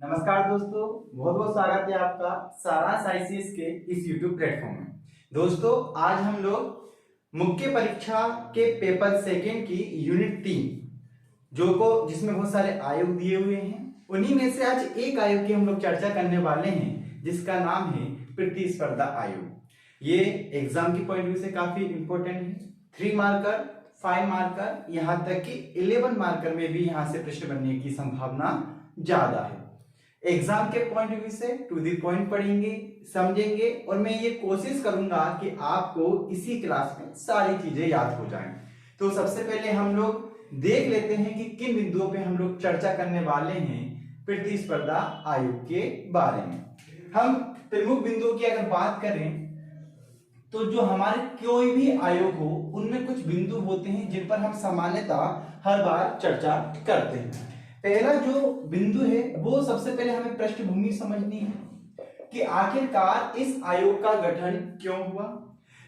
नमस्कार दोस्तों, बहुत बहुत स्वागत है आपका सारांश आईसीएस के इस YouTube प्लेटफॉर्म में। दोस्तों, आज हम लोग मुख्य परीक्षा के पेपर सेकंड की यूनिट 3 जिसमें बहुत सारे आयोग दिए हुए हैं, उन्हीं में से आज एक आयोग की हम लोग चर्चा करने वाले हैं जिसका नाम है प्रतिस्पर्धा आयोग। ये एग्जाम की पॉइंट व्यू से काफी इंपॉर्टेंट है। 3 मार्कर, 5 मार्कर, यहाँ तक कि 11 मार्कर में भी यहाँ से प्रश्न बनने की संभावना ज्यादा है। एग्जाम के पॉइंट व्यू से टू द पॉइंट पढ़ेंगे, समझेंगे और मैं ये कोशिश करूंगा कि आपको इसी क्लास में सारी चीजें याद हो जाएं। तो सबसे पहले हम लोग देख लेते हैं कि किन बिंदुओं पे हम लोग चर्चा करने वाले हैं प्रतिस्पर्धा आयोग के बारे में। हम प्रमुख बिंदुओं की अगर बात करें तो जो हमारे कोई भी आयोग हो उनमें कुछ बिंदु होते हैं जिन पर हम सामान्यतः हर बार चर्चा करते हैं। पहला जो बिंदु है वो सबसे पहले हमें पृष्ठभूमि समझनी है कि आखिरकार इस आयोग का गठन क्यों हुआ।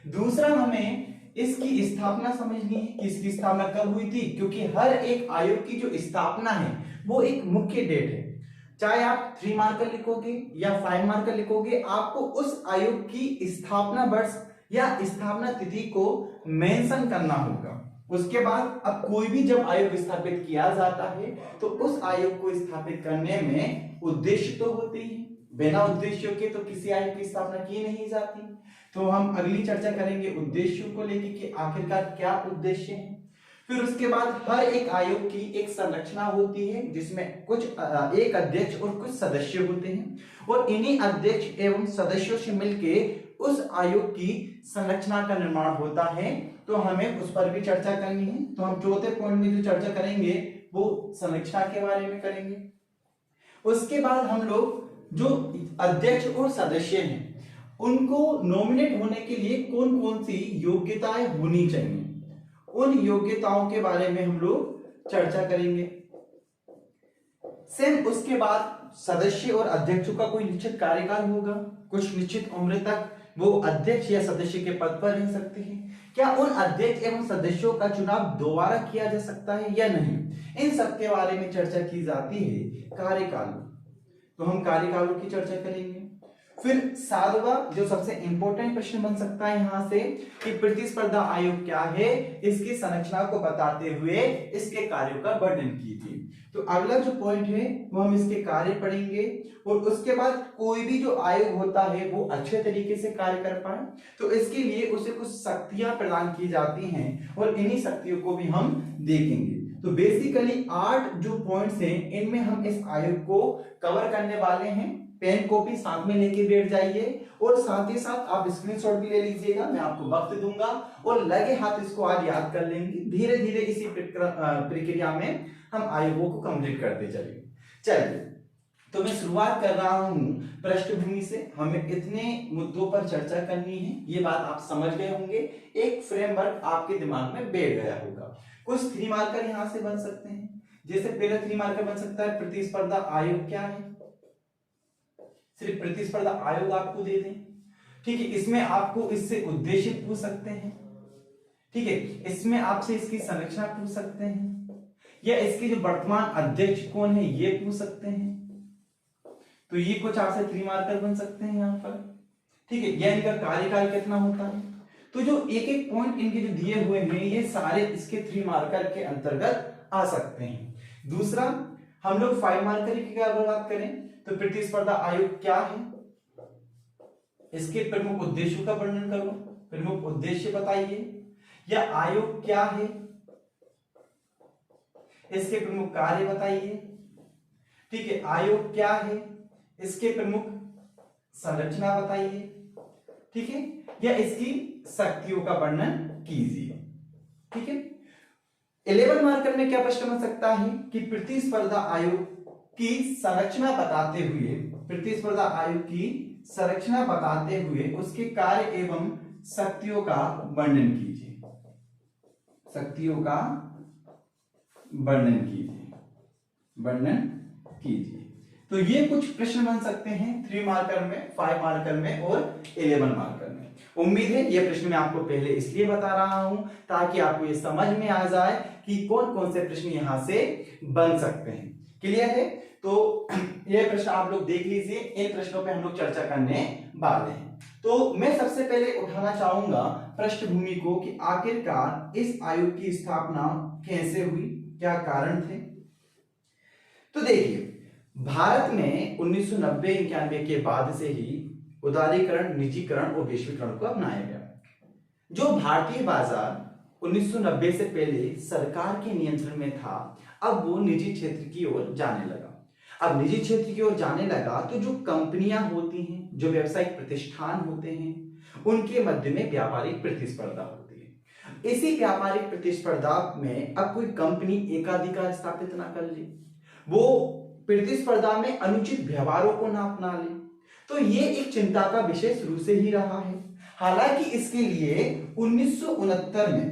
दूसरा, हमें इसकी स्थापना समझनी है कि इसकी स्थापना कब हुई थी, क्योंकि हर एक आयोग की जो स्थापना है वो एक मुख्य डेट है। चाहे आप 3 मार्कर लिखोगे या 5 मार्कर लिखोगे, आपको उस आयोग की स्थापना वर्ष या स्थापना तिथि को मेंशन करना होगा। उसके बाद अब कोई भी जब आयोग स्थापित किया जाता है तो उस आयोग को स्थापित करने में उद्देश्य तो होते ही, बिना उद्देश्यों के तो किसी आयोग की स्थापना की नहीं जाती। तो हम अगली चर्चा करेंगे उद्देश्यों को लेकर कि आखिरकार क्या उद्देश्य है। फिर उसके बाद हर एक आयोग की एक संरचना होती है जिसमें कुछ एक अध्यक्ष और कुछ सदस्य होते हैं, और इन्हीं अध्यक्ष एवं सदस्यों से मिलके उस आयोग की संरचना का निर्माण होता है। तो हमें उस पर भी चर्चा करनी है। तो हम चौथे पॉइंट में जो चर्चा करेंगे वो संरचना के बारे में करेंगे। उसके बाद हम लोग जो अध्यक्ष और सदस्य हैं उनको नॉमिनेट होने के लिए कौन कौन सी योग्यताएं होनी चाहिए, उन योग्यताओं के बारे में हम लोग चर्चा करेंगे। सेम उसके बाद सदस्य और अध्यक्षों का कोई निश्चित कार्यकाल होगा, कुछ निश्चित उम्र तक वो अध्यक्ष या सदस्य के पद पर रह सकते हैं। क्या उन अध्यक्ष एवं सदस्यों का चुनाव दोबारा किया जा सकता है या नहीं, इन सब के बारे में चर्चा की जाती है कार्यकाल। तो हम कार्यकालों की चर्चा करेंगे। फिर 7वां जो सबसे इंपॉर्टेंट प्रश्न बन सकता है यहां से कि प्रतिस्पर्धा आयोग क्या है, इसकी संरचना को बताते हुए इसके कार्यों का वर्णन कीजिए। तो अगला जो पॉइंट है वो हम इसके कार्य पढ़ेंगे, और उसके बाद कोई भी जो आयोग होता है वो अच्छे तरीके से कार्य कर पाए तो इसके लिए उसे कुछ शक्तियां प्रदान की जाती हैं, और इन्हीं शक्तियों को भी हम देखेंगे। तो बेसिकली 8 जो पॉइंट्स हैं इनमें हम इस आयोग को कवर करने वाले हैं। पेन कॉपी साथ में लेके बैठ जाइए, और साथ ही साथ आप स्क्रीनशॉट भी ले लीजिएगा, मैं आपको वक्त दूंगा और लगे हाथ इसको आज याद कर लेंगे। धीरे धीरे इसी प्रक्रिया में हम आयोगों को कंप्लीट करते चलिए। तो मैं शुरुआत कर रहा हूं पृष्ठभूमि से। हमें इतने मुद्दों पर चर्चा करनी है, ये बात आप समझ गए होंगे, एक फ्रेमवर्क आपके दिमाग में बैठ गया होगा। कुछ 3 मार्कर यहां से बन सकते हैं। जैसे पहला 3 मार्कर बन सकता है प्रतिस्पर्धा आयोग क्या है, सिर्फ प्रतिस्पर्धा आयोग आपको दे दें। ठीक है, इसमें आपको इससे उद्देश्य पूछ सकते हैं। ठीक है, इसमें आपसे इसकी संरचना पूछ सकते हैं, या इसके जो वर्तमान अध्यक्ष कौन है ये पूछ सकते हैं। तो ये कुछ आपसे 3 मार्कर बन सकते हैं यहाँ पर। ठीक है, या इनका कार्यकाल कितना होता है। तो जो एक एक पॉइंट इनके जो दिए हुए हैं ये सारे इसके 3 मार्कर के अंतर्गत आ सकते हैं। दूसरा, हम लोग 5 मार्कर की अगर बात करें तो प्रतिस्पर्धा आयोग क्या है, इसके प्रमुख उद्देश्यों का वर्णन करो, प्रमुख उद्देश्य बताइए, या आयोग क्या है, इसके प्रमुख कार्य बताइए। ठीक है, आयोग क्या है, इसके प्रमुख संरचना बताइए। ठीक है, या इसकी शक्तियों का वर्णन कीजिए। ठीक है, 11 मार्कर में क्या प्रश्न बन सकता है कि प्रतिस्पर्धा आयोग की संरचना बताते हुए, प्रतिस्पर्धा आयोग की संरचना बताते हुए उसके कार्य एवं शक्तियों का वर्णन कीजिए, शक्तियों का वर्णन कीजिए। तो ये कुछ प्रश्न बन सकते हैं 3 मार्कर में, 5 मार्कर में और 11 मार्कर में। उम्मीद है ये प्रश्न मैं आपको पहले इसलिए बता रहा हूं ताकि आपको ये समझ में आ जाए कि कौन कौन से प्रश्न यहां से बन सकते हैं। क्लियर है? तो ये प्रश्न आप लोग देख लीजिए, इन प्रश्नों पे हम लोग चर्चा करने वाले हैं। तो मैं सबसे पहले उठाना चाहूंगा पृष्ठभूमि को कि आखिरकार इस आयोग की स्थापना कैसे हुई, क्या कारण थे। तो देखिए, भारत में 1990-91 के बाद से ही उदारीकरण, निजीकरण और वैश्वीकरण को अपनाया गया। जो भारतीय बाजार 1990 से पहले सरकार के नियंत्रण में था, अब वो निजी क्षेत्र की ओर जाने लगा। अब निजी क्षेत्र की ओर जाने लगा तो जो कंपनियां होती हैं, जो व्यावसायिक प्रतिष्ठान होते हैं, उनके मध्य में व्यापारिक प्रतिस्पर्धा होती है। इसी व्यापारिक प्रतिस्पर्धा में अब कोई कंपनी एकाधिकार स्थापित ना कर ले, वो प्रतिस्पर्धा में अनुचित व्यवहारों को ना अपना ले, तो ये एक चिंता का विषय शुरू से ही रहा है। हालांकि इसके लिए 1969 में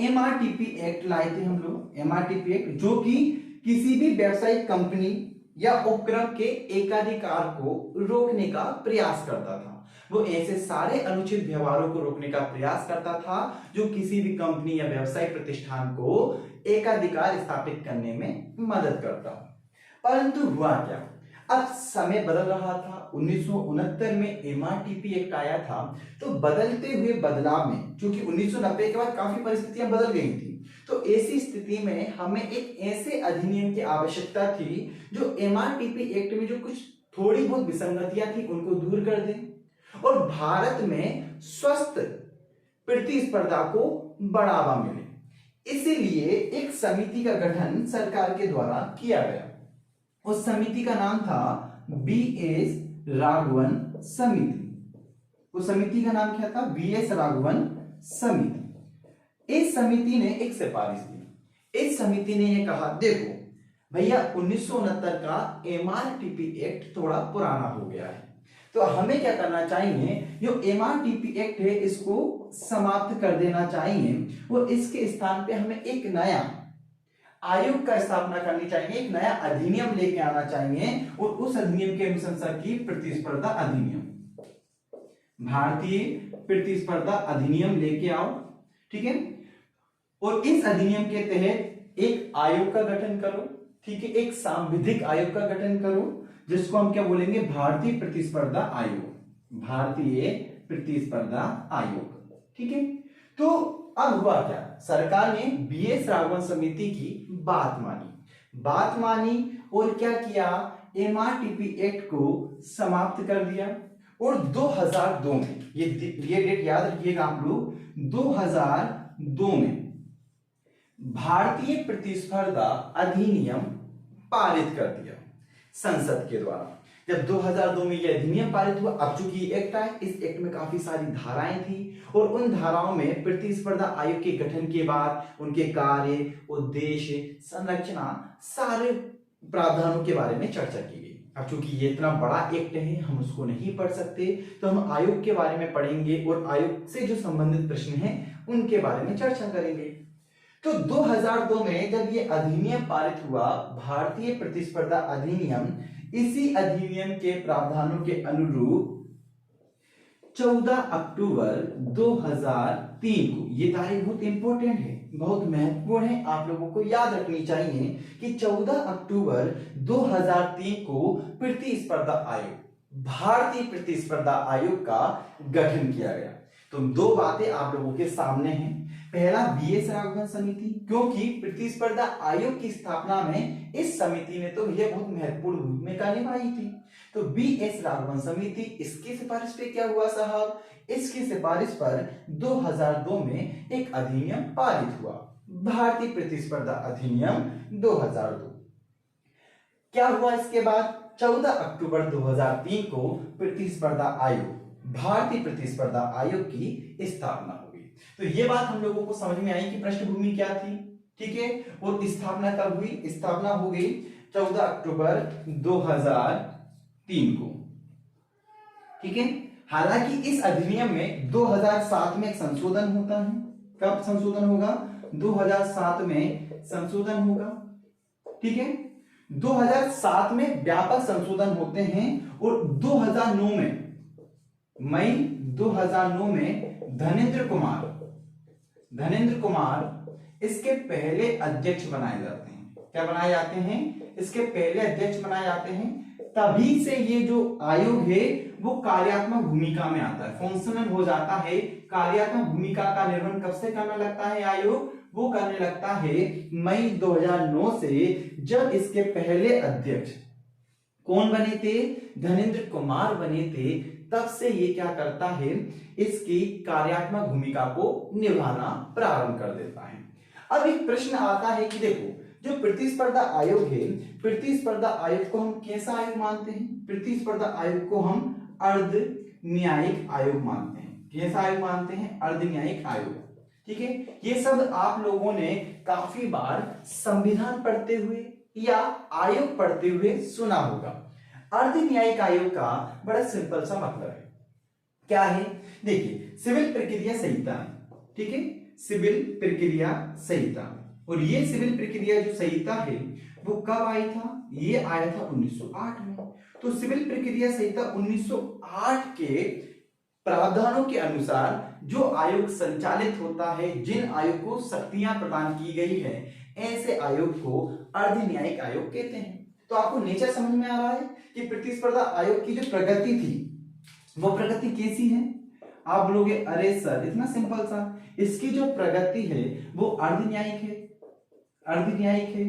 एमआरटीपी एक्ट लाए थे हम लोग, एमआरटीपी एक्ट, जो कि किसी भी व्यावसायिक कंपनी या उपक्रम के एकाधिकार को रोकने का प्रयास करता था। वो ऐसे सारे अनुचित व्यवहारों को रोकने का प्रयास करता था जो किसी भी कंपनी या व्यावसायिक प्रतिष्ठान को एकाधिकार स्थापित करने में मदद करता। परंतु हुआ क्या, अब समय बदल रहा था। 1969 में एमआरटीपी एक्ट आया था, तो बदलते हुए बदलाव में, क्योंकि 1990 के बाद काफी परिस्थितियां बदल गई थी, तो ऐसी स्थिति में हमें एक ऐसे अधिनियम की आवश्यकता थी जो एमआरटीपी एक्ट में जो कुछ थोड़ी बहुत विसंगतियां थी उनको दूर कर दे और भारत में स्वस्थ प्रतिस्पर्धा को बढ़ावा मिले। इसीलिए एक समिति का गठन सरकार के द्वारा किया गया। उस समिति का नाम था बीएस राघवन समिति। उस समिति का नाम क्या था? बीएस राघवन समिति। इस समिति ने एक सिफारिश दी। इस समिति ने यह कहा, देखो भैया 1969 का एमआरटीपी एक्ट थोड़ा पुराना हो गया है, तो हमें क्या करना चाहिए, जो एमआरटीपी एक्ट है इसको समाप्त कर देना चाहिए और इसके स्थान पे हमें एक नया आयोग का स्थापना करनी चाहिए, एक नया अधिनियम लेके आना चाहिए और उस अधिनियम के अनुसार की प्रतिस्पर्धा अधिनियम, भारतीय प्रतिस्पर्धा अधिनियम लेके आओ, ठीक है। और इस अधिनियम के तहत एक आयोग का गठन करो, ठीक है, एक सांविधिक आयोग का गठन करो जिसको हम क्या बोलेंगे, भारतीय प्रतिस्पर्धा आयोग, भारतीय प्रतिस्पर्धा आयोग, ठीक है। तो अब हुआ क्या, सरकार ने बीएस राघवन समिति की बात मानी और क्या किया, एमआरटीपी एक्ट को समाप्त कर दिया। और 2002 में, ये डेट याद रखिएगा आप लोग, 2002 में भारतीय प्रतिस्पर्धा अधिनियम पारित कर दिया संसद के द्वारा। जब 2002 में यह अधिनियम पारित हुआ, अब चूंकि ये एक्ट आया, इस एक्ट में काफी सारी धाराएं थी और उन धाराओं में प्रतिस्पर्धा आयोग के गठन के बाद उनके कार्य, उद्देश्य, संरचना, सारे प्रावधानों के बारे में चर्चा की गई। अब चूंकि ये इतना बड़ा एक्ट है, हम उसको नहीं पढ़ सकते, तो हम आयोग के बारे में पढ़ेंगे और आयोग से जो संबंधित प्रश्न हैं उनके बारे में चर्चा करेंगे। तो 2002 में जब ये अधिनियम पारित हुआ, भारतीय प्रतिस्पर्धा अधिनियम, इसी अधिनियम के प्रावधानों के अनुरूप 14 अक्टूबर 2003 को, ये तारीख बहुत इंपॉर्टेंट है, बहुत महत्वपूर्ण है, आप लोगों को याद रखनी चाहिए कि 14 अक्टूबर 2003 को प्रतिस्पर्धा आयोग, भारतीय प्रतिस्पर्धा आयोग का गठन किया गया। तो दो बातें आप लोगों के सामने हैं। पहला, बीएस राघवन समिति, क्योंकि प्रतिस्पर्धा आयोग की स्थापना में इस समिति ने तो यह बहुत महत्वपूर्ण भूमिका निभाई थी। तो बीएस राघवन समिति, इसकी सिफारिश पे क्या हुआ साहब, इसकी सिफारिश पर 2002 में एक अधिनियम पारित हुआ, भारतीय प्रतिस्पर्धा अधिनियम 2002। क्या हुआ इसके बाद, 14 अक्टूबर 2003 को प्रतिस्पर्धा आयोग, भारतीय प्रतिस्पर्धा आयोग की स्थापना हो गई। तो ये बात हम लोगों को समझ में आई कि पृष्ठभूमि क्या थी, ठीक है। और स्थापना कब हुई, स्थापना हो गई 14 अक्टूबर 2003 को, ठीक है। हालांकि इस अधिनियम में 2007 में एक संशोधन होता है। कब संशोधन होगा, 2007 में संशोधन होगा, ठीक है। 2007 में व्यापक संशोधन होते हैं और 2009 में, मई 2009 में धनेंद्र कुमार इसके पहले अध्यक्ष बनाए जाते हैं। क्या बनाए जाते हैं, इसके पहले अध्यक्ष बनाए जाते हैं, तभी से ये जो आयोग है वो कार्यात्मक भूमिका में आता है, फंक्शनल हो जाता है। कार्यात्मक भूमिका का निर्वहन कब से करने लगता है आयोग? वो करने लगता है मई 2009 से, जब इसके पहले अध्यक्ष कौन बने थे? धनेंद्र कुमार बने थे। तब से ये क्या करता है, इसकी कार्यात्मक भूमिका को निभाना प्रारंभ कर देता है। अब एक प्रश्न आता है कि देखो, जो प्रतिस्पर्धा आयोग है, प्रतिस्पर्धा आयोग को हम कैसा आयोग मानते हैं? प्रतिस्पर्धा आयोग को हम अर्ध न्यायिक आयोग मानते हैं। कैसा आयोग मानते हैं? अर्ध न्यायिक आयोग। ठीक है, ये सब आप लोगों ने काफी बार संविधान पढ़ते हुए या आयोग पढ़ते हुए सुना होगा। अर्ध न्यायिक आयोग का बड़ा सिंपल सा मतलब है, क्या है? देखिए, सिविल प्रक्रिया संहिता है, ठीक है, सिविल प्रक्रिया संहिता। और ये सिविल प्रक्रिया जो संहिता है वो कब आई था? ये आया था 1908 में। तो सिविल प्रक्रिया संहिता 1908 के प्रावधानों के अनुसार जो आयोग संचालित होता है, जिन आयोग को शक्तियां प्रदान की गई है, ऐसे आयोग को अर्ध न्यायिक आयोग कहते हैं। तो आपको नेचर समझ में आ रहा है कि प्रतिस्पर्धा आयोग की जो प्रगति थी वो प्रगति कैसी है? आप बोलोगे अरे सर इतना सिंपल सा, इसकी जो प्रगति है वो अर्ध न्यायिक है। अर्ध न्यायिक है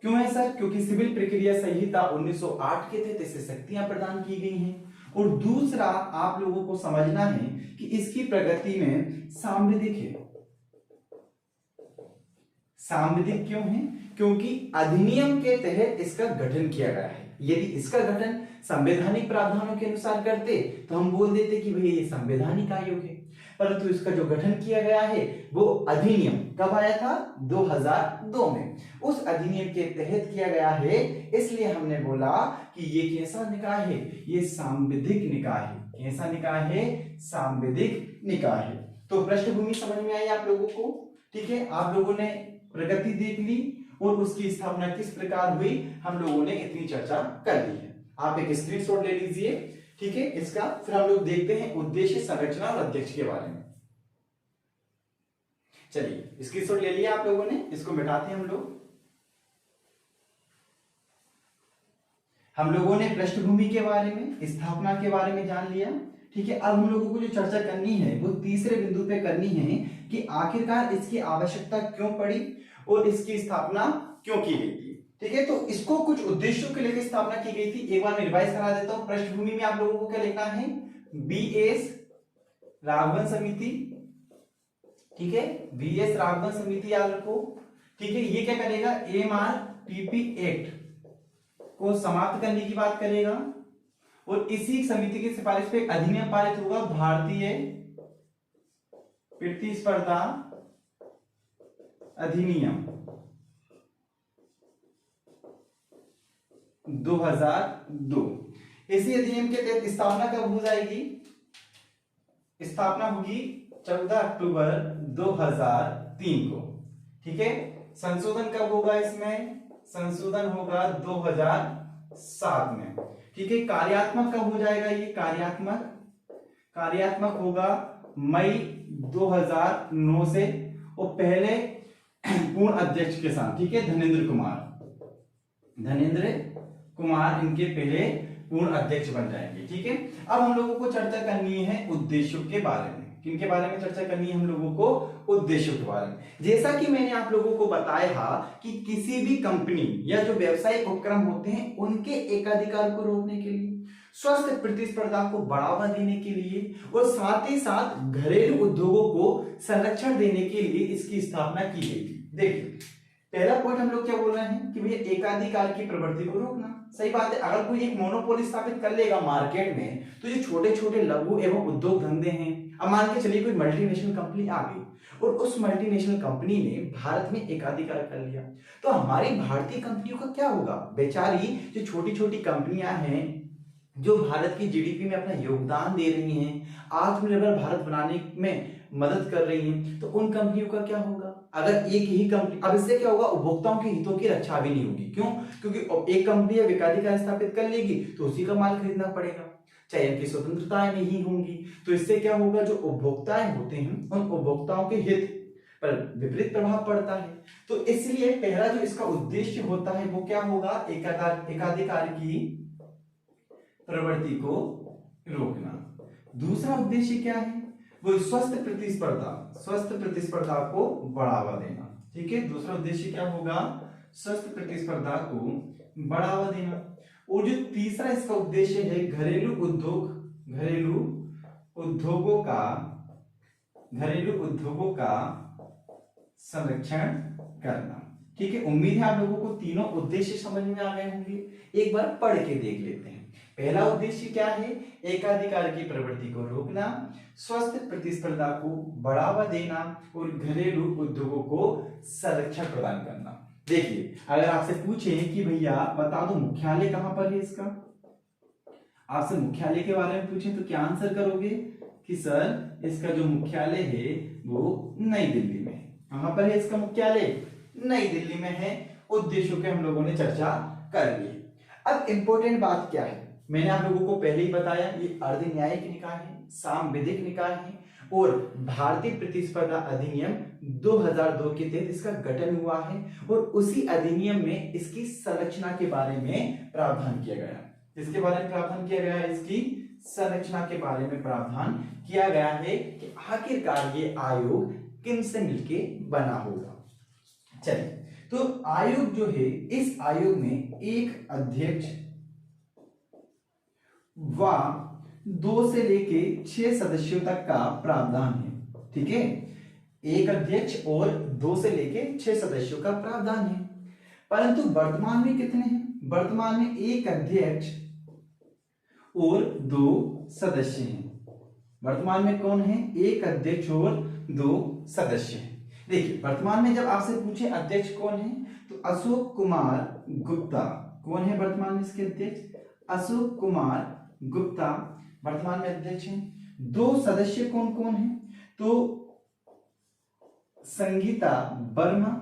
क्यों है सर? क्योंकि सिविल प्रक्रिया संहिता 1908 के थे, इससे शक्तियां प्रदान की गई हैं। और दूसरा आप लोगों को समझना है कि इसकी प्रगति में सांविधिक है। सांविधिक क्यों है? क्योंकि अधिनियम के तहत इसका गठन किया गया है। यदि इसका गठन संवैधानिक प्रावधानों के अनुसार करते तो हम बोल देते कि भाई ये संवैधानिक आयोग है, परंतु इसका जो गठन किया गया है वो अधिनियम कब आया था? 2002 में। उस अधिनियम के तहत किया गया है, इसलिए हमने बोला कि ये कैसा निकाय है? ये सांविधिक निकाय है। कैसा निकाय है? सांविधिक निकाय है। तो पृष्ठभूमि समझ में आई आप लोगों को? ठीक है, आप लोगों ने प्रगति देख ली और उसकी स्थापना किस प्रकार हुई, हम लोगों ने इतनी चर्चा कर ली है। आप एक स्क्रीनशॉट ले लीजिए, ठीक है, इसका। फिर हम लोग देखते हैं उद्देश्य, संरचना और अध्यक्ष के बारे में। चलिए, स्क्रीनशॉट ले लिया आप लोगों ने, इसको मिटाते हैं हम लोग। हम लोगों ने पृष्ठभूमि के बारे में, स्थापना के बारे में जान लिया, ठीक है। अब हम लोगों को जो चर्चा करनी है वो तीसरे बिंदु पे करनी है कि आखिरकार इसकी आवश्यकता क्यों पड़ी और इसकी स्थापना क्यों की गई थी, ठीक है। तो इसको कुछ उद्देश्यों के लिए स्थापना की गई थी। एक बार मैं रिवाइज करा देता हूं। पृष्ठभूमि में आप लोगों को क्या लिखना है? बीएस राघवन समिति, ठीक है, बीएस राघवन समिति याद रखो, ठीक है। ये क्या करेगा? एमआरटीपी एक्ट को समाप्त करने की बात करेगा और इसी समिति की सिफारिश पे अधिनियम पारित होगा, भारतीय प्रतिस्पर्धा अधिनियम 2002। इसी अधिनियम के तहत स्थापना कब हो जाएगी? स्थापना होगी 14 अक्टूबर 2003 को, ठीक है। संशोधन कब होगा इसमें? संशोधन होगा 2007 में, ठीक है। कार्यात्मक कब हो जाएगा? ये कार्यात्मक होगा मई 2009 से, और पहले पूर्ण अध्यक्ष के साथ, ठीक है, धनेंद्र कुमार इनके पहले पूर्ण अध्यक्ष बन जाएंगे, ठीक है। अब हम लोगों को चर्चा करनी है उद्देश्यों के बारे में। किनके बारे में चर्चा करनी है हम लोगों को? उद्देश्यों के बारे में। जैसा कि मैंने आप लोगों को बताया कि किसी भी कंपनी या जो व्यवसायिक उपक्रम होते हैं उनके एकाधिकार को रोकने के लिए, स्वस्थ प्रतिस्पर्धा को बढ़ावा देने के लिए और साथ ही साथ घरेलू उद्योगों को संरक्षण देने के लिए इसकी स्थापना की गई थी। देखिए, पहला पॉइंट हम लोग क्या बोल रहे हैं कि भैया एकाधिकार की प्रवृत्ति को रोकना। सही बात है। अगर कोई एक मोनोपोली स्थापित कर लेगा मार्केट में, तो जो छोटे छोटे लघु एवं उद्योग धंधे हैं, अब मान के चलिए कोई मल्टीनेशनल कंपनी आ गई और उस मल्टीनेशनल कंपनी ने भारत में एकाधिकार कर लिया, तो हमारी भारतीय कंपनियों का क्या होगा? बेचारी जो छोटी छोटी कंपनियां हैं जो भारत की जीडीपी में अपना योगदान दे रही हैं, आत्मनिर्भर भारत बनाने में मदद कर रही हैं, तो उन कंपनियों का क्या होगा? अगर एक ही कंपनी, अब इससे क्या होगा? उपभोक्ताओं के हितों की रक्षा भी नहीं होगी। क्यों? क्योंकि एक कंपनी एकाधिकार स्थापित कर लेगी तो उसी का माल खरीदना पड़ेगा, चयन की स्वतंत्रताएं नहीं होंगी। तो इससे क्या होगा? जो उपभोक्ताएं होते हैं उन उपभोक्ताओं के हित पर विपरीत प्रभाव पड़ता है। तो इसलिए पहला जो इसका उद्देश्य होता है वो क्या होगा, एकाधिकार की प्रवृत्ति को रोकना। दूसरा उद्देश्य क्या है, वो स्वस्थ प्रतिस्पर्धा को बढ़ावा देना। ठीक है, दूसरा उद्देश्य क्या होगा, स्वस्थ प्रतिस्पर्धा को बढ़ावा देना। और जो तीसरा इसका उद्देश्य है, घरेलू उद्योगों का संरक्षण करना। ठीक है, उम्मीद है आप लोगों को तीनों उद्देश्य समझ में आ गए होंगे। एक बार पढ़ के देख लेते हैं। पहला उद्देश्य क्या है, एकाधिकार की प्रवृत्ति को रोकना, स्वस्थ प्रतिस्पर्धा को बढ़ावा देना और घरेलू उद्योगों को संरक्षण प्रदान करना। देखिए, अगर आपसे पूछे कि भैया बता दो मुख्यालय कहां पर है इसका, आपसे मुख्यालय के बारे में पूछे तो क्या आंसर करोगे कि सर इसका जो मुख्यालय है वो नई दिल्ली में है। कहां पर है इसका मुख्यालय, नई दिल्ली में है। उद्देश्यों के हम लोगों ने चर्चा कर ली। अब इंपॉर्टेंट बात क्या है, मैंने आप लोगों को पहले ही बताया, ये अर्ध न्यायिक निकाय है, सांविधिक निकाय है और भारतीय प्रतिस्पर्धा अधिनियम 2002 के तहत इसका गठन हुआ है और उसी अधिनियम में इसकी संरचना के बारे में प्रावधान किया गया। इसके बारे में प्रावधान किया गया है, इसकी संरचना के बारे में प्रावधान किया गया है कि आखिरकार ये आयोग किनसे मिलके बना होगा। चलिए, तो आयोग जो है, इस आयोग में एक अध्यक्ष व 2 से लेके 6 सदस्यों तक का प्रावधान है। ठीक है, एक अध्यक्ष और 2 से लेके 6 सदस्यों का प्रावधान है। परंतु वर्तमान में कितने हैं, वर्तमान में एक अध्यक्ष और 2 सदस्य हैं। वर्तमान में कौन है, एक अध्यक्ष और 2 सदस्य हैं। देखिए, वर्तमान में जब आपसे पूछे अध्यक्ष कौन है तो अशोक कुमार गुप्ता, कौन है वर्तमान में इसके अध्यक्ष, अशोक कुमार गुप्ता वर्तमान में अध्यक्ष हैं। 2 सदस्य कौन कौन हैं, तो संगीता वर्मा,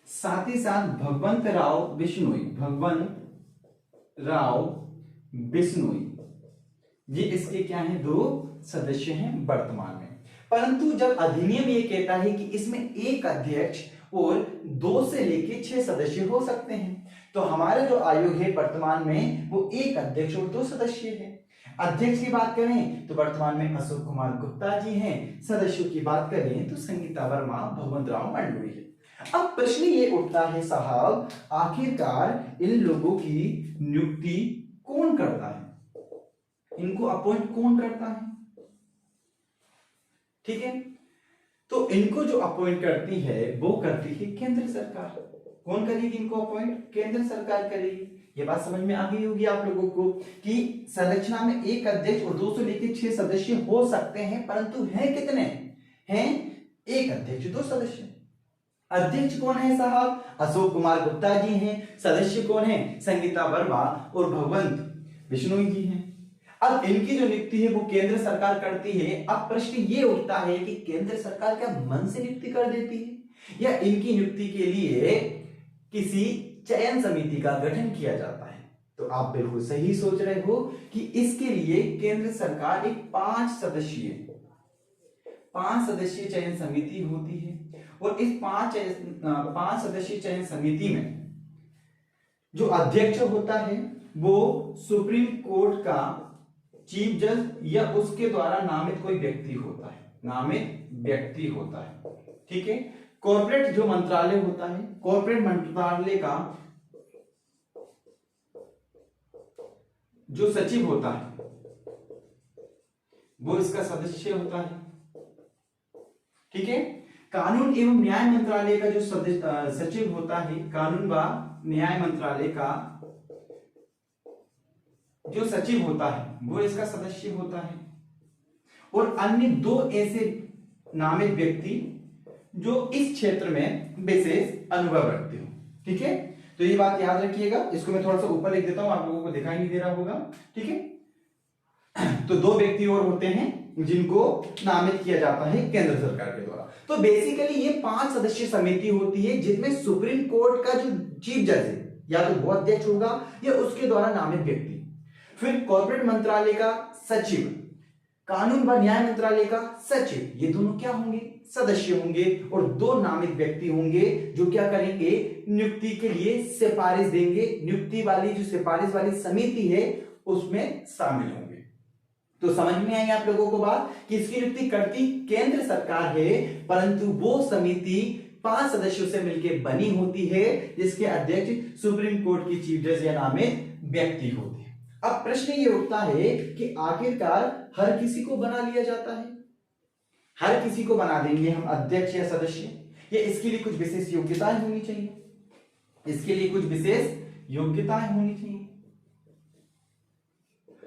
साथ ही साथ भगवंत राव बिश्नोई, ये इसके क्या हैं, 2 सदस्य हैं वर्तमान में। परंतु जब अधिनियम ये कहता है कि इसमें एक अध्यक्ष और 2 से लेके 6 सदस्य हो सकते हैं, तो हमारा जो आयोग है वर्तमान में वो एक अध्यक्ष और 2 सदस्य है। अध्यक्ष की बात करें तो वर्तमान में अशोक कुमार गुप्ता जी हैं, सदस्यों की बात करें तो संगीता वर्मा, भगवंत राव मंडलोई है। अब प्रश्न ये उठता है साहब, आखिरकार इन लोगों की नियुक्ति कौन करता है, इनको अपॉइंट कौन करता है। ठीक है, तो इनको जो अपॉइंट करती है वो करती है केंद्र सरकार। कौन करेगी इनको अपॉइंट, केंद्र सरकार करेगी। ये बात समझ में आ गई होगी आप लोगों को कि संरचना में एक अध्यक्ष और 2 से लेकर 6 सदस्य हो सकते हैं, परंतु हैं कितने, हैं एक अध्यक्ष 2 सदस्य। अध्यक्ष कौन है साहब, अशोक कुमार गुप्ता जी हैं। सदस्य कौन है, संगीता वर्मा और भगवंत बिश्नोई जी हैं। अब इनकी जो नियुक्ति है वो केंद्र सरकार करती है। अब प्रश्न ये उठता है कि केंद्र सरकार क्या मन से नियुक्ति कर देती है या इनकी नियुक्ति के लिए किसी चयन समिति का गठन किया जाता है। तो आप बिल्कुल सही सोच रहे हो कि इसके लिए केंद्र सरकार एक 5 सदस्यीय चयन समिति होती है और इस 5 सदस्यीय चयन समिति में जो अध्यक्ष होता है वो सुप्रीम कोर्ट का चीफ जज या उसके द्वारा नामित कोई व्यक्ति होता है, नामित व्यक्ति होता है। ठीक है, कॉर्पोरेट जो मंत्रालय होता है, कॉर्पोरेट मंत्रालय का जो सचिव होता है वो इसका सदस्य होता है। ठीक है, कानून एवं न्याय मंत्रालय का जो सचिव होता है, कानून व न्याय मंत्रालय का जो सचिव होता है वो इसका सदस्य होता है और अन्य 2 ऐसे नामित व्यक्ति जो इस क्षेत्र में विशेष अनुभव रखते हो। ठीक है, तो ये बात याद रखिएगा। इसको मैं थोड़ा सा ऊपर लिख देता हूं, आप लोगों को दिखाई नहीं दे रहा होगा। ठीक है, तो 2 व्यक्ति और होते हैं जिनको नामित किया जाता है केंद्र सरकार के द्वारा। तो बेसिकली ये 5 सदस्यीय समिति होती है जिसमें सुप्रीम कोर्ट का जो चीफ जज है या तो वो अध्यक्ष होगा या उसके द्वारा नामित व्यक्ति, फिर कॉर्पोरेट मंत्रालय का सचिव, कानून व न्याय मंत्रालय का सचिव, ये दोनों क्या होंगे, सदस्य होंगे, और 2 नामित व्यक्ति होंगे जो क्या करेंगे, नियुक्ति के लिए सिफारिश देंगे, नियुक्ति वाली जो सिफारिश वाली समिति है उसमें शामिल होंगे। तो समझ में आई आप लोगों को बात कि इसकी नियुक्ति करती केंद्र सरकार है, परंतु वो समिति 5 सदस्यों से मिलकर बनी होती है, जिसके अध्यक्ष सुप्रीम कोर्ट की चीफ जज या नामित व्यक्ति होते हैं। अब प्रश्न ये उठता है कि आखिरकार हर किसी को बना लिया जाता है, हर किसी को बना देंगे हम अध्यक्ष या सदस्य, या इसके लिए कुछ विशेष योग्यताएं होनी चाहिए, इसके लिए कुछ विशेष योग्यताएं होनी चाहिए।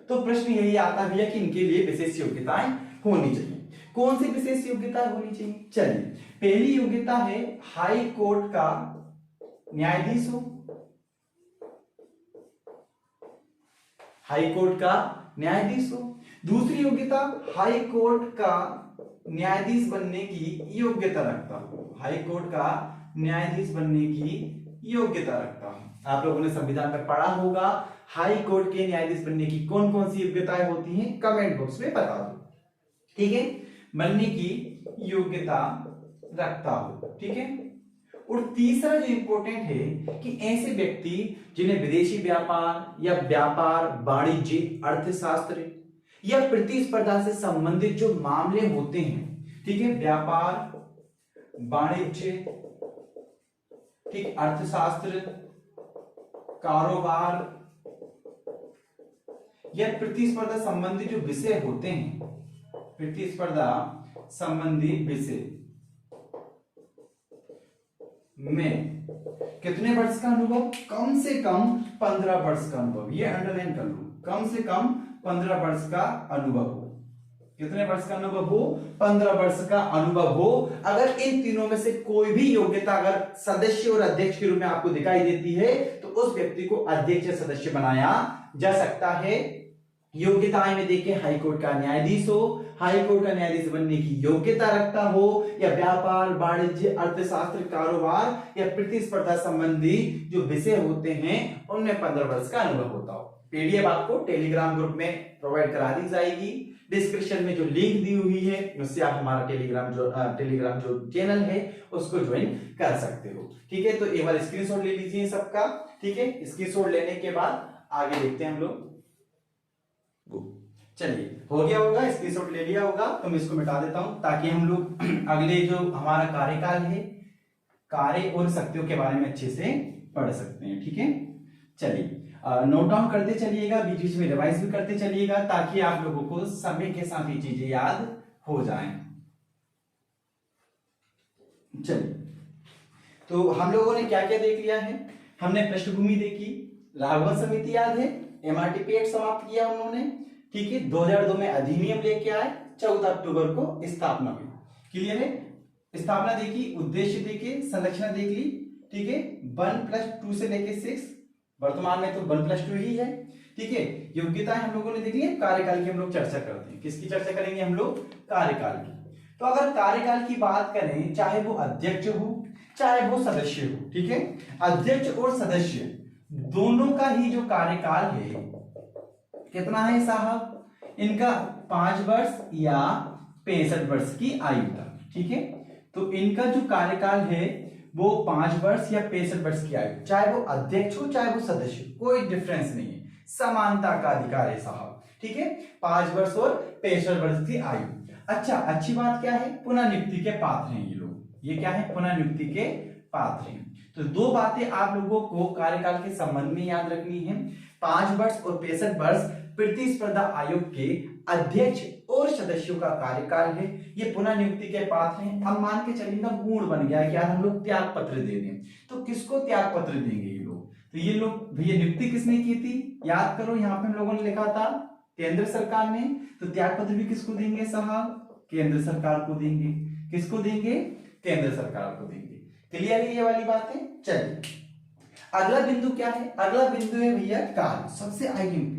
तो प्रश्न यही आता भैया कि इनके लिए विशेष योग्यताएं होनी चाहिए। कौन सी विशेष योग्यताएं होनी चाहिए? चलिए, पहली योग्यता है हाई कोर्ट का न्यायाधीश हो, हाई कोर्ट का न्यायाधीश हो। दूसरी योग्यता, हाई कोर्ट का न्यायाधीश बनने की योग्यता रखता हो, हाई कोर्ट का न्यायाधीश बनने की योग्यता रखता हो। आप लोगों ने संविधान में पढ़ा होगा हाई कोर्ट के न्यायाधीश बनने की कौन कौन सी योग्यताएं होती हैं, कमेंट बॉक्स में बता दो, ठीक है। बनने की योग्यता रखता हो, ठीक है। और तीसरा जो इंपॉर्टेंट है कि ऐसे व्यक्ति जिन्हें विदेशी व्यापार या व्यापार, वाणिज्य, अर्थशास्त्र या प्रतिस्पर्धा से संबंधित जो मामले होते हैं, ठीक है, व्यापार, वाणिज्य, ठीक, अर्थशास्त्र, कारोबार या प्रतिस्पर्धा संबंधी जो विषय होते हैं, प्रतिस्पर्धा संबंधी विषय में कितने वर्ष का अनुभव? कम से कम 15 वर्ष का अनुभव, ये अंडरलाइन कर लो, कम से कम 15 वर्ष का अनुभव हो। कितने वर्ष का अनुभव हो? 15 वर्ष का अनुभव हो। अगर इन तीनों में से कोई भी योग्यता अगर सदस्य और अध्यक्ष के रूप में आपको दिखाई देती है तो उस व्यक्ति को अध्यक्ष या सदस्य बनाया जा सकता है। योग्यताएं में देखिए, हाई कोर्ट का न्यायाधीश हो, हाई कोर्ट का न्यायाधीश बनने की योग्यता रखता हो, या व्यापार, वाणिज्य, अर्थशास्त्र, कारोबार या प्रतिस्पर्धा संबंधी जो विषय होते हैं उनमें 15 वर्ष का अनुभव होता हो। पीडीएफ आपको टेलीग्राम ग्रुप में प्रोवाइड करा दी जाएगी। डिस्क्रिप्शन में जो लिंक दी हुई है उससे आप हमारा टेलीग्राम जो चैनल है उसको ज्वाइन कर सकते हो, ठीक है। तो एक बार स्क्रीनशॉट ले लीजिए सबका, ठीक है। स्क्रीनशॉट लेने के बाद आगे देखते हैं हम लोग। चलिए, हो गया होगा, स्क्रीनशॉट ले लिया होगा, तो मैं इसको मिटा देता हूं ताकि हम लोग अगले जो हमारा कार्यकाल है, कार्य और शक्तियों के बारे में अच्छे से पढ़ सकते हैं, ठीक है। चलिए, नोट डाउन करते चलिएगा, बीच बीच में रिवाइज भी करते चलिएगा ताकि आप लोगों को समय के साथ ये चीजें याद हो जाएं। चलिए, तो हम लोगों ने क्या क्या देख लिया है? हमने पृष्ठभूमि देखी, राघवन समिति याद है, एमआरटीपी एक्ट समाप्त किया उन्होंने, ठीक है। 2002 में अधिनियम लेके आए, 14 अक्टूबर को स्थापना हुई, क्लियर है। स्थापना देखी, उद्देश्य देखे, संरचना देख ली, ठीक है। 1+2 से लेके 6, वर्तमान में तो 1+2 ही है, ठीक है। योग्यताएं हम लोगों ने देख ली। कार्यकाल की हम लोग चर्चा करते हैं, किसकी चर्चा करेंगे हम लोग? कार्यकाल की। तो अगर कार्यकाल की बात करें, चाहे वो अध्यक्ष हो चाहे वो सदस्य हो, ठीक है, अध्यक्ष और सदस्य दोनों का ही जो कार्यकाल है कितना है साहब? इनका 5 वर्ष या 65 वर्ष की आयु तक, ठीक है। तो इनका जो कार्यकाल है वो 5 वर्ष या 65 वर्ष की आयु, चाहे वो अध्यक्ष हो चाहे वो सदस्य, कोई डिफरेंस नहीं है, समानता का अधिकार है साहब, ठीक है। 5 वर्ष और 65 वर्ष की आयु। अच्छा, अच्छी बात क्या है? पुनः नियुक्ति के पात्र हैं ये लोग। ये क्या है? पुनः नियुक्ति के पात्र हैं। तो 2 बातें आप लोगों को कार्यकाल के संबंध में याद रखनी है। 5 वर्ष और 65 वर्ष प्रतिस्पर्धा आयोग के अध्यक्ष और सदस्यों का कार्यकाल है, ये पुनः नियुक्ति के पात्र हैं। अब मान के चलिए ना मूड बन गया कि यार हम लोग त्याग पत्र दे दें, तो किसको त्याग पत्र देंगे ये लोग? तो ये लोग, भैया नियुक्ति किसने की थी? याद करो, यहाँ पे हम लोगों ने लिखा था केंद्र सरकार ने, तो त्याग पत्र भी किसको देंगे साहब? केंद्र सरकार को देंगे। किसको देंगे? केंद्र सरकार को देंगे। क्लियर है ये वाली बात है? चलिए, अगला बिंदु क्या है? अगला बिंदु है भैया कार्य, सबसे आईएमपी।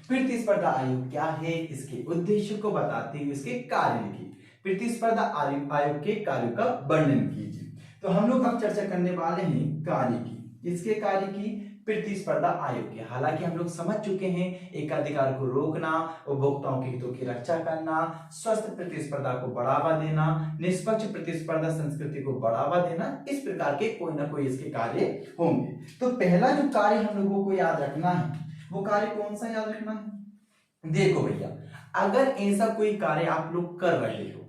प्रतिस्पर्धा आयोग क्या है, इसके उद्देश्य को बताते हुए इसके कार्य लिखिए। प्रतिस्पर्धा आयोग के कार्य का वर्णन कीजिए। तो हम लोग अब चर्चा करने वाले हैं कार्य की। इसके कार्य की, प्रतिस्पर्धा आयोग की। हालांकि हम लोग समझ चुके हैं एकाधिकार को रोकना, उपभोक्ताओं के हितों की रक्षा करना, स्वस्थ प्रतिस्पर्धा को बढ़ावा देना, निष्पक्ष प्रतिस्पर्धा संस्कृति को बढ़ावा देना, इस प्रकार के कोई ना कोई इसके कार्य होंगे। तो पहला जो कार्य हम लोगों को याद रखना है वो कार्य कौन सा याद रखना है? देखो भैया, अगर ऐसा कोई कार्य आप लोग कर रहे हो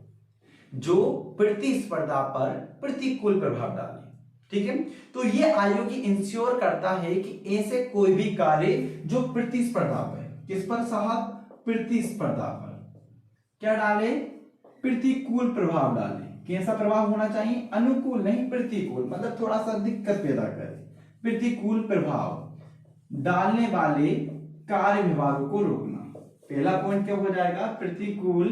जो प्रतिस्पर्धा पर प्रतिकूल प्रभाव डाले, ठीक है, तो ये आयोग इंश्योर करता है कि ऐसे कोई भी कार्य जो प्रतिस्पर्धा पर, किस पर साहब? प्रतिस्पर्धा पर क्या डाले? प्रतिकूल प्रभाव डाले। कैसा प्रभाव होना चाहिए? अनुकूल नहीं, प्रतिकूल, मतलब थोड़ा सा दिक्कत पैदा करे। प्रतिकूल प्रभाव डालने वाले कार्य व्यवहारों को रोकना। पहला पॉइंट क्या हो जाएगा? प्रतिकूल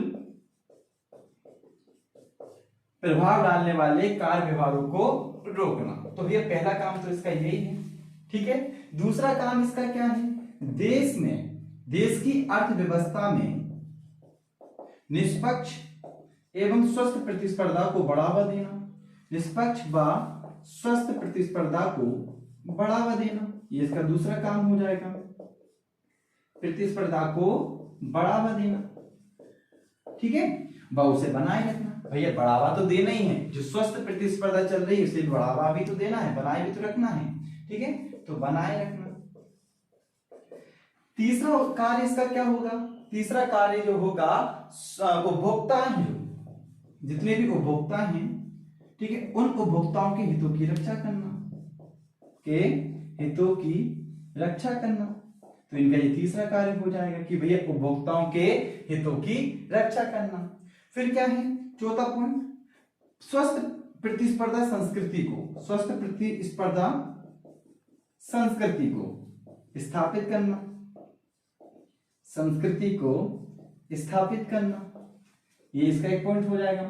प्रभाव डालने वाले कार्य व्यवहारों को रोकना। तो भैया पहला काम तो इसका यही है, ठीक है। दूसरा काम इसका क्या है? देश की अर्थव्यवस्था में निष्पक्ष एवं स्वस्थ प्रतिस्पर्धा को बढ़ावा देना। निष्पक्ष व स्वस्थ प्रतिस्पर्धा को बढ़ावा देना, ये इसका दूसरा काम हो जाएगा। प्रतिस्पर्धा को बढ़ावा देना, ठीक है, व उसे बनाए रखना। भैया बढ़ावा तो देना ही है, जो स्वस्थ प्रतिस्पर्धा चल रही है उसे बढ़ावा भी तो देना है, बनाए भी तो रखना है, ठीक है, तो बनाए रखना। तीसरा कार्य इसका क्या होगा? तीसरा कार्य जो होगा, उपभोक्ता हैं, जितने भी उपभोक्ता हैं, ठीक है, उन उपभोक्ताओं के हितों की रक्षा करना, के हितों की रक्षा करना। तो इनका ये तीसरा कार्य हो जाएगा कि भैया उपभोक्ताओं के हितों की रक्षा करना। फिर क्या है? चौथा पॉइंट, स्वस्थ प्रतिस्पर्धा संस्कृति को, स्वस्थ प्रतिस्पर्धा संस्कृति को स्थापित करना, संस्कृति को स्थापित करना, ये इसका एक पॉइंट हो जाएगा।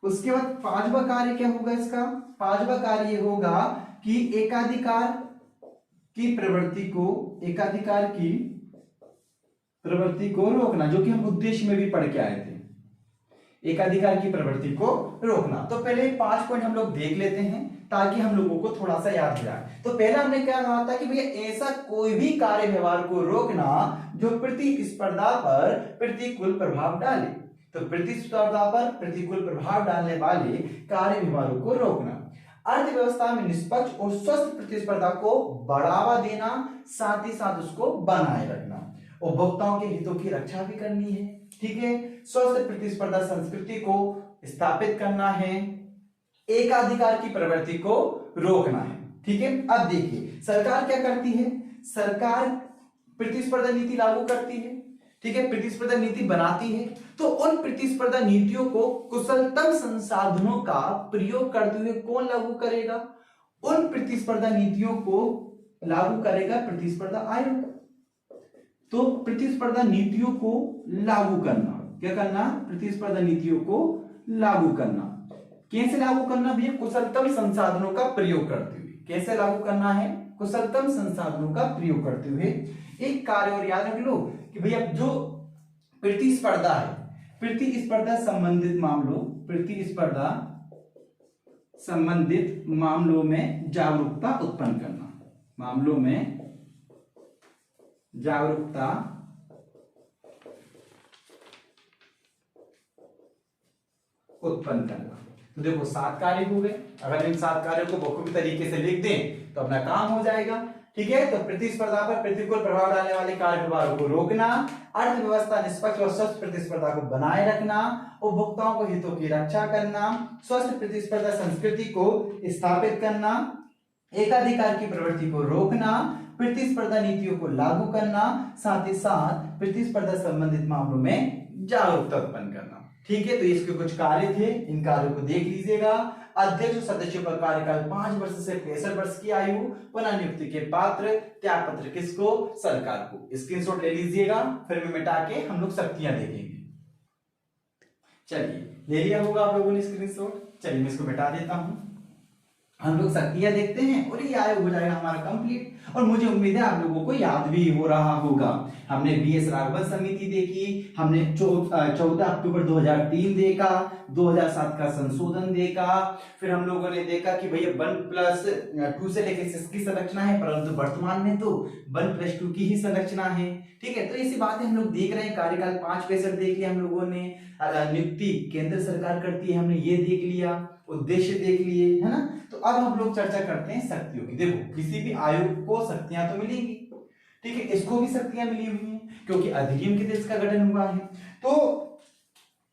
उसके बाद पांचवा कार्य क्या होगा इसका? पांचवा कार्य ये होगा कि एकाधिकार की प्रवृत्ति को, एकाधिकार की प्रवृत्ति को रोकना, जो कि हम उद्देश्य में भी पढ़ के आए थे, एकाधिकार की प्रवृत्ति को रोकना। तो पहले 5 पॉइंट हम लोग देख लेते हैं ताकि हम लोगों को थोड़ा सा याद हो जाए। तो पहला हमने क्या कहा था कि भैया ऐसा कोई भी कार्य व्यवहार को रोकना जो प्रतिस्पर्धा पर प्रतिकूल प्रभाव डाले। तो प्रतिस्पर्धा पर प्रतिकूल प्रभाव डालने वाले कार्य व्यवहारों को रोकना, अर्थव्यवस्था में निष्पक्ष और स्वस्थ प्रतिस्पर्धा को बढ़ावा देना, साथ ही साथ उसको बनाए रखना, उपभोक्ताओं के हितों की रक्षा भी करनी है, ठीक है, स्वस्थ प्रतिस्पर्धा संस्कृति को स्थापित करना है, एकाधिकार की प्रवृत्ति को रोकना है, ठीक है। अब देखिए सरकार क्या करती है? सरकार प्रतिस्पर्धा नीति लागू करती है, ठीक है, प्रतिस्पर्धा नीति बनाती है। तो उन प्रतिस्पर्धा नीतियों को कुशलतम संसाधनों का प्रयोग करते हुए कौन लागू करेगा? उन प्रतिस्पर्धा नीतियों को लागू करेगा प्रतिस्पर्धा आयोग। तो प्रतिस्पर्धा नीतियों को लागू करना, क्या करना? प्रतिस्पर्धा नीतियों को लागू करना। कैसे लागू करना भैया? कुशलतम संसाधनों का प्रयोग करते हुए। कैसे लागू करना है? कुशलतम संसाधनों का प्रयोग करते हुए। एक कार्य और याद रख लो कि भैया जो प्रतिस्पर्धा है, प्रतिस्पर्धा संबंधित मामलों, प्रतिस्पर्धा संबंधित मामलों में जागरूकता उत्पन्न करना, मामलों में जागरूकता उत्पन्न करना। तो देखो 7 कार्य हो गए। अगर इन 7 कार्यों को बखूबी तरीके से लिख दें तो अपना काम हो जाएगा, ठीक है। तो प्रतिस्पर्धा पर प्रतिकूल प्रभाव डालने वाले कार्य व्यवहारों को रोकना, अर्थव्यवस्था निष्पक्ष और स्वस्थ प्रतिस्पर्धा को बनाए रखना, उपभोक्ताओं को हितों की रक्षा करना, स्वस्थ प्रतिस्पर्धा संस्कृति को स्थापित करना, एकाधिकार की प्रवृत्ति को रोकना, प्रतिस्पर्धा नीतियों को लागू करना, साथ ही साथ प्रतिस्पर्धा संबंधित मामलों में जागरूकता उत्पन्न करना, ठीक है। तो इसके कुछ कार्य थे, इन कार्यों को देख लीजिएगा। अध्यक्ष सदस्यों का कार्यकाल 5 वर्ष से 65 वर्ष की आयु, पुनः नियुक्ति के पात्र, त्याग पत्र किसको? सरकार को। स्क्रीनशॉट ले लीजिएगा, फिर में मिटा के हम लोग शक्तियां देखेंगे। चलिए ले लिया होगा आप लोगों ने स्क्रीनशॉट। चलिए मैं इसको मिटा देता हूं। हम लोग शक्तियां देखते हैं और ये आयोग हो जाएगा हमारा कंप्लीट। और मुझे उम्मीद है आप लोगों को याद भी हो रहा होगा। हमने बीएस राघवन समिति देखी, हमने 14 अक्टूबर 2003 देखा, 2007 का संशोधन देखा, फिर हम लोगों ने देखा कि भैया 1+2 से लेकर 6 की संरचना है, परंतु वर्तमान में तो 1+2 की ही संरचना है। ठीक है, तो ऐसी बातें हम लोग देख रहे हैं। कार्यकाल 5 देख लिया हम लोगों ने, नियुक्ति केंद्र सरकार करती है हमने ये देख लिया, उद्देश्य देख लिए, है ना। तो अब हम लोग चर्चा करते हैं शक्तियों की। देखो किसी भी आयोग को शक्तियां तो मिलेंगी, ठीक है, इसको भी शक्तियां मिली हुई हैं क्योंकि अधिनियम के तहत इसका गठन हुआ है। तो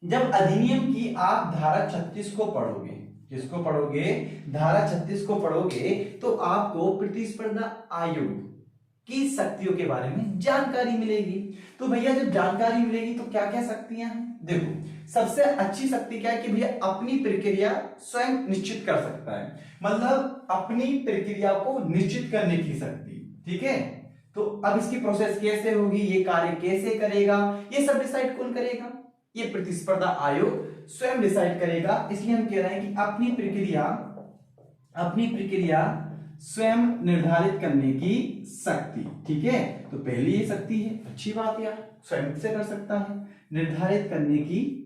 जब अधिनियम की आप धारा 36 को पढ़ोगे, किसको पढ़ोगे, धारा 36 को पढ़ोगे, तो आपको प्रतिस्पर्धा आयोग की शक्तियों के बारे में जानकारी मिलेगी। तो भैया जब जानकारी मिलेगी तो क्या क्या शक्तियां हैं, देखो सबसे अच्छी शक्ति क्या है कि भैया अपनी प्रक्रिया स्वयं निश्चित कर सकता है, मतलब अपनी प्रक्रिया को निश्चित करने की शक्ति। ठीक है, तो अब इसकी प्रोसेस कैसे होगी, ये कार्य कैसे करेगा, ये सब डिसाइड कौन करेगा, ये प्रतिस्पर्धा आयोग स्वयं डिसाइड करेगा। इसलिए हम कह रहे हैं कि अपनी प्रक्रिया स्वयं निर्धारित करने की शक्ति। ठीक है, तो पहली ये शक्ति है, अच्छी बात यार, स्वयं से कर सकता है, निर्धारित करने की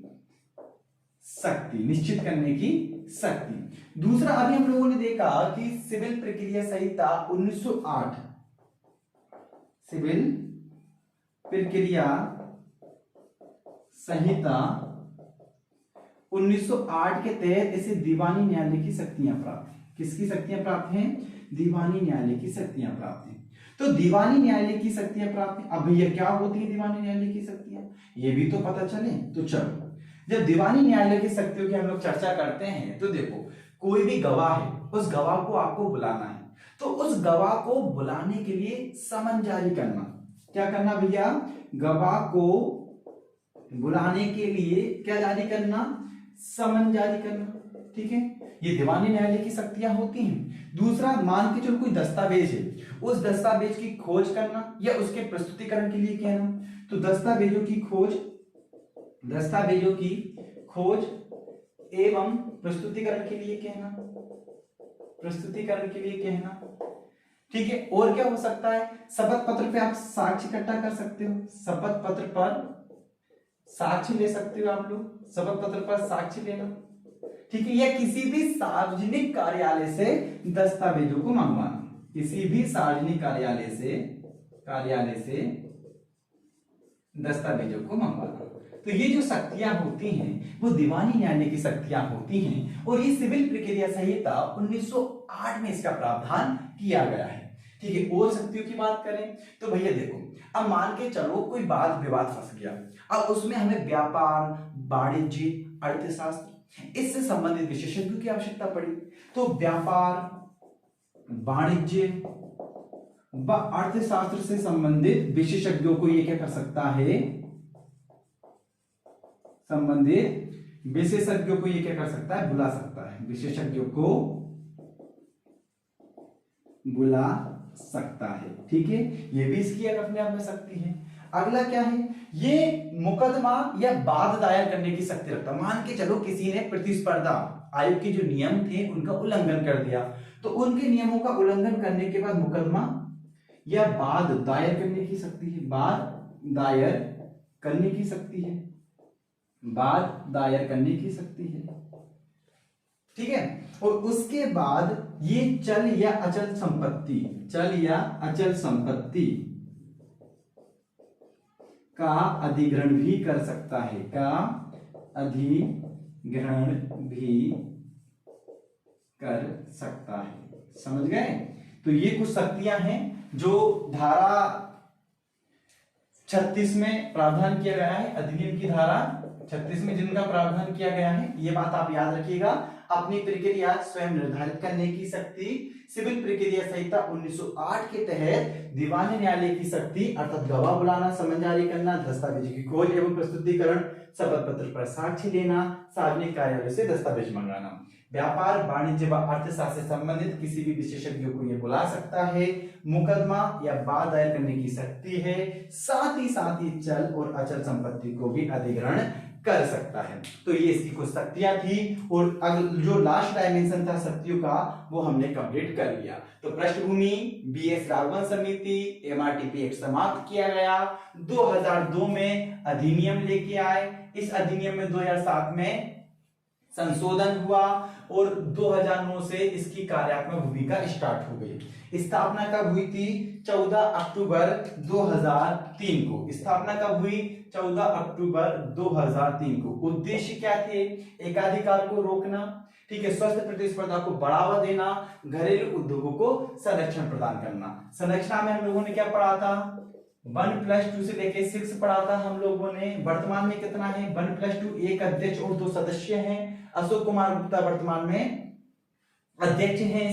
शक्ति, निश्चित करने की शक्ति। दूसरा अभी हम लोगों ने देखा कि सिविल प्रक्रिया संहिता 1908, सिविल प्रक्रिया संहिता 1908 के तहत इसे दीवानी न्यायालय की शक्तियां प्राप्त हैं। किसकी शक्तियां प्राप्त हैं, दीवानी न्यायालय की शक्तियां प्राप्त हैं। तो दीवानी न्यायालय की शक्तियां प्राप्त हैं। अब भैया क्या होती है दीवानी न्यायालय की शक्तियां, ये भी तो पता चले। तो चलो, जब दीवानी न्यायालय की शक्तियों की हम लोग चर्चा करते हैं तो देखो कोई भी गवाह है, उस गवाह को आपको बुलाना है, तो उस गवाह को बुलाने के लिए समन जारी करना, क्या करना भैया, गवाह को बुलाने के लिए क्या जारी करना, समन जारी करना। ठीक है, ये दीवानी न्यायालय की शक्तियां होती हैं। दूसरा, मान के चलो कोई दस्तावेज है, उस दस्तावेज की खोज करना या उसके प्रस्तुतिकरण के लिए कहना। तो दस्तावेजों की खोज एवं प्रस्तुतिकरण के लिए कहना, ठीक है। और क्या हो सकता है, शपथ पत्र पे आप साक्ष्य इकट्ठा कर सकते हो, शपथ पत्र पर साक्ष्य ले सकते हो आप लोग, शपथ पत्र पर साक्ष्य लेना, ठीक है। या किसी भी सार्वजनिक कार्यालय से दस्तावेजों को मंगवाना, किसी भी सार्वजनिक कार्यालय से दस्तावेजों को मंगवाना। तो ये जो शक्तियां होती हैं वो दीवानी न्यायालय की शक्तियां होती हैं, और ये सिविल प्रक्रिया संहिता 1908 में इसका प्रावधान किया गया है। ठीक है, और शक्तियों की बात करें तो भैया देखो, अब मान के चलो कोई वाद विवाद फंस गया, अब उसमें हमें व्यापार, वाणिज्य, अर्थशास्त्र इससे संबंधित विशेषज्ञों की आवश्यकता पड़ी। तो व्यापार, वाणिज्य व अर्थशास्त्र से संबंधित विशेषज्ञों को ये क्या कर सकता है, संबंधित विशेषज्ञों को ये क्या कर सकता है, बुला सकता है, विशेषज्ञों को बुला सकता है। ठीक है, ये भी इसकी अपने आप में शक्ति है। अगला क्या है, ये मुकदमा या वाद दायर करने की शक्ति रखता है। मान के चलो किसी ने प्रतिस्पर्धा आयोग के जो नियम थे उनका उल्लंघन कर दिया, तो उनके नियमों का उल्लंघन करने के बाद मुकदमा या वाद दायर करने की शक्ति है, वाद दायर करने की शक्ति है, वाद दायर करने की शक्ति है। ठीक है, और उसके बाद ये चल या अचल संपत्ति का अधिग्रहण भी कर सकता है, का अधिग्रहण भी कर सकता है। समझ गए? तो ये कुछ शक्तियां हैं जो धारा 36 में प्रावधान किया गया है, अधिनियम की धारा 36 में जिनका प्रावधान किया गया है। ये बात आप याद रखिएगा, अपनी प्रक्रिया स्वयं निर्धारित करने की शक्ति, सिविल प्रक्रिया संहिता 1908 के तहत दीवानी न्यायालय की शक्ति अर्थात गवाह बुलाना, समन जारी करना, दस्तावेज की खोज एवं प्रस्तुतिकरण, शपथ पत्र पर साक्ष्य लेना, सार्वजनिक कार्यालय से दस्तावेज मंगाना, व्यापार, वाणिज्य व अर्थशास्त्र से संबंधित किसी भी विशेषज्ञ को ये बुला सकता है, मुकदमा या वाद दायर करने की शक्ति है, साथ ही चल और अचल संपत्ति को भी अधिग्रहण कर सकता है। तो ये इसकी कुछ शक्तियां थी और जो लास्ट डायमेंशन था शक्तियों का वो हमने कंप्लीट कर लिया। तो पृष्ठभूमि, बीएस राघवन समिति, एमआरटीपी एक्ट समाप्त किया गया। 2002 में अधिनियम लेके आए। इस अधिनियम में 2007 में संशोधन हुआ और 2009 से इसकी कार्यात्मक भूमिका स्टार्ट हो गई। स्थापना कब हुई थी? 14 अक्टूबर 2003 को। स्थापना कब हुई? 14 अक्टूबर 2003 को। उद्देश्य क्या थे? एकाधिकार को रोकना, ठीक है, स्वस्थ प्रतिस्पर्धा को बढ़ावा देना, घरेलू उद्योगों को संरक्षण प्रदान करना। संरचना में हम लोगों ने क्या पढ़ा था? 1+2 से लेके 6 पढ़ा था हम लोगों ने। वर्तमान में कितना है? 1+2, एक अध्यक्ष और 2 सदस्य हैं। अशोक कुमार गुप्ता वर्तमान में अध्यक्ष हैं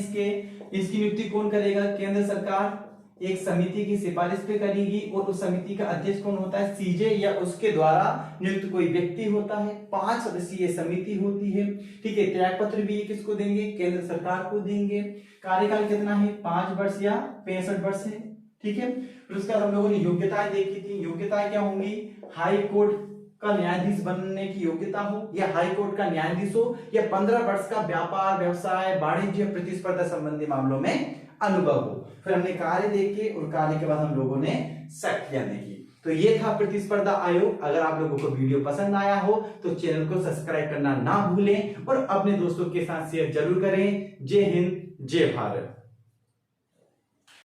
इसकी नियुक्ति कौन करेगा? केंद्र सरकार एक समिति की सिफारिश पे करेगी और उस समिति का अध्यक्ष कौन होता है? सीजे या उसके द्वारा नियुक्त कोई व्यक्ति होता है। 5 सदस्यीय समिति होती है, ठीक है। त्याग पत्र भी किसको देंगे? केंद्र सरकार को देंगे। कार्यकाल कितना है? 5 वर्ष या 65 वर्ष है, ठीक है। फिर उसके बाद हम लोगों ने योग्यताएं देखी थी। योग्यताएं क्या होंगी? हाई कोर्ट का न्यायाधीश बनने की योग्यता हो या हाई कोर्ट का न्यायाधीश हो या 15 वर्ष का व्यापार, व्यवसाय, वाणिज्य, प्रतिस्पर्धा संबंधी मामलों में अनुभव हो। फिर हमने कार्य देखे और कार्य के बाद हम लोगों ने शक्तियां देखी। तो ये था प्रतिस्पर्धा आयोग। अगर आप लोगों को वीडियो पसंद आया हो तो चैनल को सब्सक्राइब करना ना भूलें और अपने दोस्तों के साथ शेयर जरूर करें। जय हिंद, जय भारत।